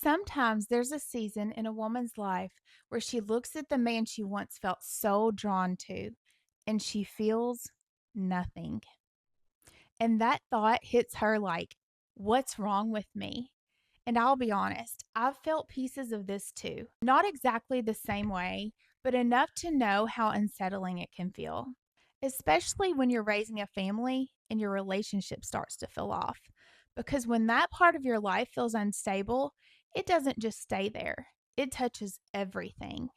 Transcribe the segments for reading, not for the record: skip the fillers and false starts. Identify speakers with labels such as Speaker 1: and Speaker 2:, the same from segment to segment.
Speaker 1: Sometimes there's a season in a woman's life where she looks at the man she once felt so drawn to and she feels nothing. And that thought hits her like, what's wrong with me? And I'll be honest, I've felt pieces of this too. Not exactly the same way, but enough to know how unsettling it can feel, especially when you're raising a family and your relationship starts to feel off. Because when that part of your life feels unstable, it doesn't just stay there, it touches everything.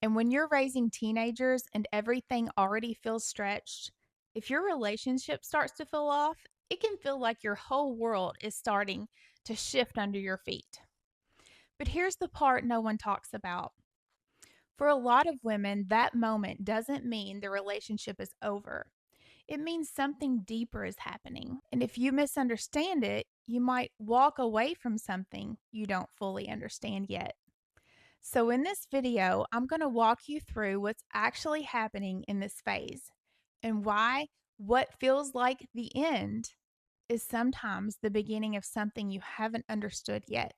Speaker 1: And when you're raising teenagers and everything already feels stretched, if your relationship starts to feel off, it can feel like your whole world is starting to shift under your feet. But here's the part no one talks about. For a lot of women, that moment doesn't mean the relationship is over. It means something deeper is happening. And if you misunderstand it, you might walk away from something you don't fully understand yet. So, in this video, I'm going to walk you through what's actually happening in this phase and why what feels like the end is sometimes the beginning of something you haven't understood yet.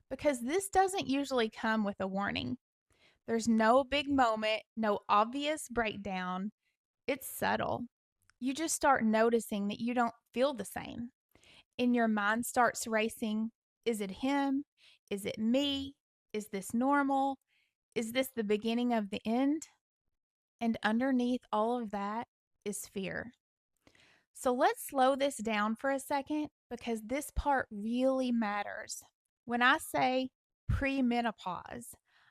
Speaker 1: Because this doesn't usually come with a warning. There's no big moment, no obvious breakdown. It's subtle. You just start noticing that you don't feel the same. And your mind starts racing. Is it him? Is it me? Is this normal? Is this the beginning of the end? And underneath all of that is fear. So let's slow this down for a second because this part really matters. When I say premenopause,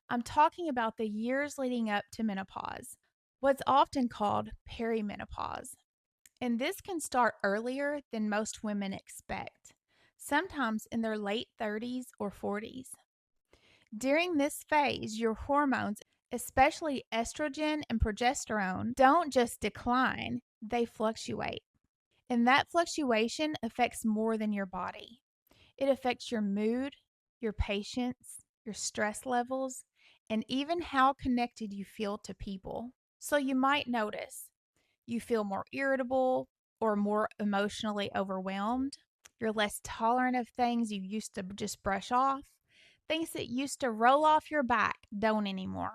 Speaker 1: I'm talking about the years leading up to menopause, what's often called perimenopause. And this can start earlier than most women expect, sometimes in their late 30s or 40s. During this phase, your hormones, especially estrogen and progesterone, don't just decline, they fluctuate. And that fluctuation affects more than your body. It affects your mood, your patience, your stress levels, and even how connected you feel to people. So you might notice you feel more irritable or more emotionally overwhelmed. You're less tolerant of things you used to just brush off. Things that used to roll off your back don't anymore.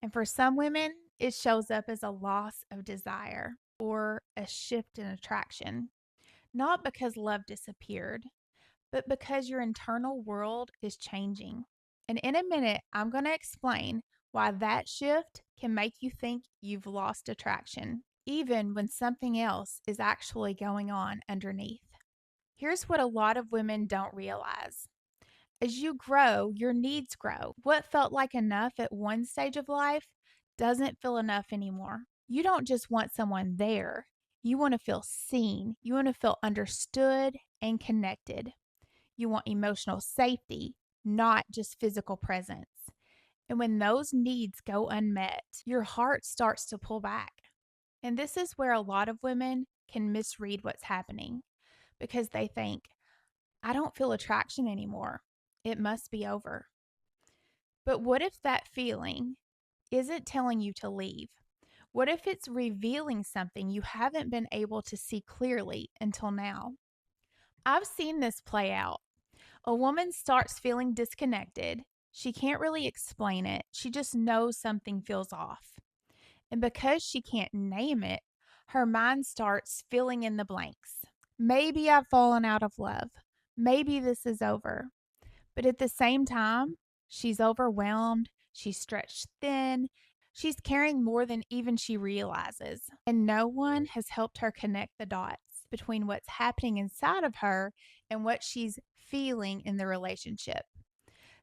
Speaker 1: And for some women, it shows up as a loss of desire or a shift in attraction, not because love disappeared, but because your internal world is changing. And in a minute, I'm going to explain why that shift can make you think you've lost attraction, even when something else is actually going on underneath. Here's what a lot of women don't realize. As you grow, your needs grow. What felt like enough at one stage of life doesn't feel enough anymore. You don't just want someone there, you want to feel seen, you want to feel understood and connected. You want emotional safety, not just physical presence. And when those needs go unmet, your heart starts to pull back. And this is where a lot of women can misread what's happening because they think, I don't feel attraction anymore. It must be over. But what if that feeling isn't telling you to leave? What if it's revealing something you haven't been able to see clearly until now? I've seen this play out. A woman starts feeling disconnected. She can't really explain it. She just knows something feels off. And because she can't name it, her mind starts filling in the blanks. Maybe I've fallen out of love. Maybe this is over. But at the same time, she's overwhelmed, she's stretched thin, she's carrying more than even she realizes. And no one has helped her connect the dots between what's happening inside of her and what she's feeling in the relationship.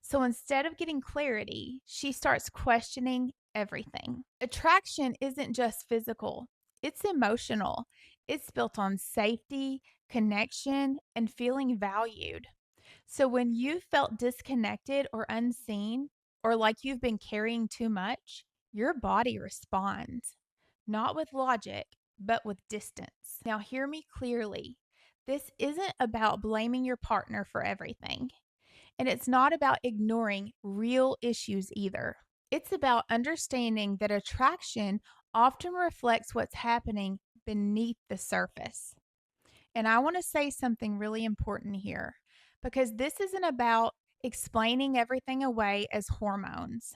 Speaker 1: So instead of getting clarity, she starts questioning everything. Attraction isn't just physical, it's emotional. It's built on safety, connection, and feeling valued. So when you felt disconnected or unseen, or like you've been carrying too much, your body responds, not with logic, but with distance. Now, hear me clearly. This isn't about blaming your partner for everything, and it's not about ignoring real issues either. It's about understanding that attraction often reflects what's happening beneath the surface. And I want to say something really important here. because this isn't about explaining everything away as hormones.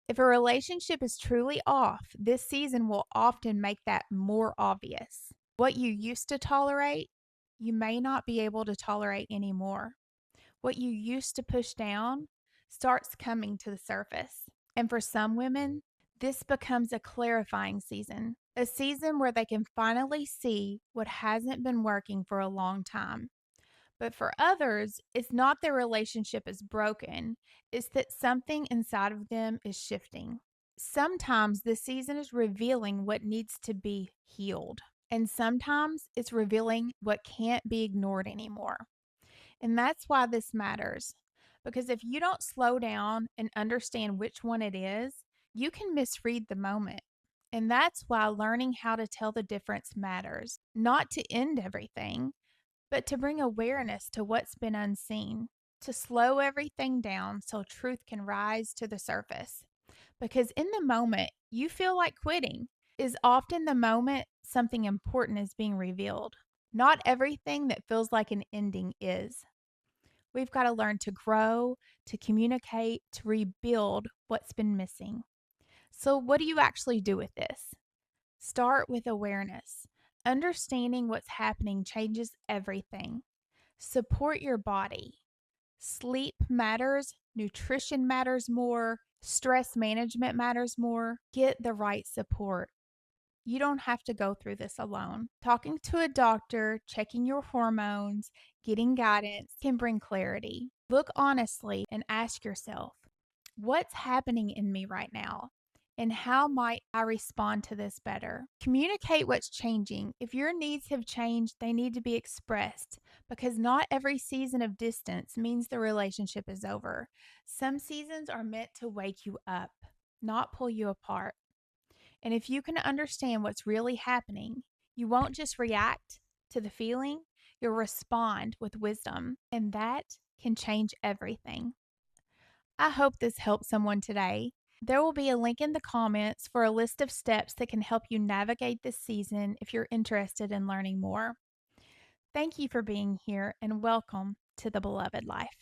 Speaker 1: If a relationship is truly off, this season will often make that more obvious. What you used to tolerate, you may not be able to tolerate anymore. What you used to push down starts coming to the surface. And for some women, this becomes a clarifying season, a season where they can finally see what hasn't been working for a long time. But for others, it's not their relationship is broken, it's that something inside of them is shifting. Sometimes this season is revealing what needs to be healed, and sometimes it's revealing what can't be ignored anymore. And that's why this matters. Because if you don't slow down and understand which one it is, you can misread the moment. And that's why learning how to tell the difference matters. Not to end everything, but to bring awareness to what's been unseen, to slow everything down so truth can rise to the surface. Because in the moment you feel like quitting is often the moment something important is being revealed. Not everything that feels like an ending is. We've got to learn to grow, to communicate, to rebuild what's been missing. So, what do you actually do with this? Start with awareness. Understanding what's happening changes everything. Support your body. Sleep matters, nutrition matters more, stress management matters more. Get the right support. You don't have to go through this alone. Talking to a doctor, checking your hormones, getting guidance can bring clarity. Look honestly and ask yourself, what's happening in me right now? And how might I respond to this better? Communicate what's changing. If your needs have changed, they need to be expressed because not every season of distance means the relationship is over. Some seasons are meant to wake you up, not pull you apart. And if you can understand what's really happening, you won't just react to the feeling, you'll respond with wisdom, and that can change everything. I hope this helped someone today. There will be a link in the comments for a list of steps that can help you navigate this season if you're interested in learning more. Thank you for being here and welcome to the Beloved Life.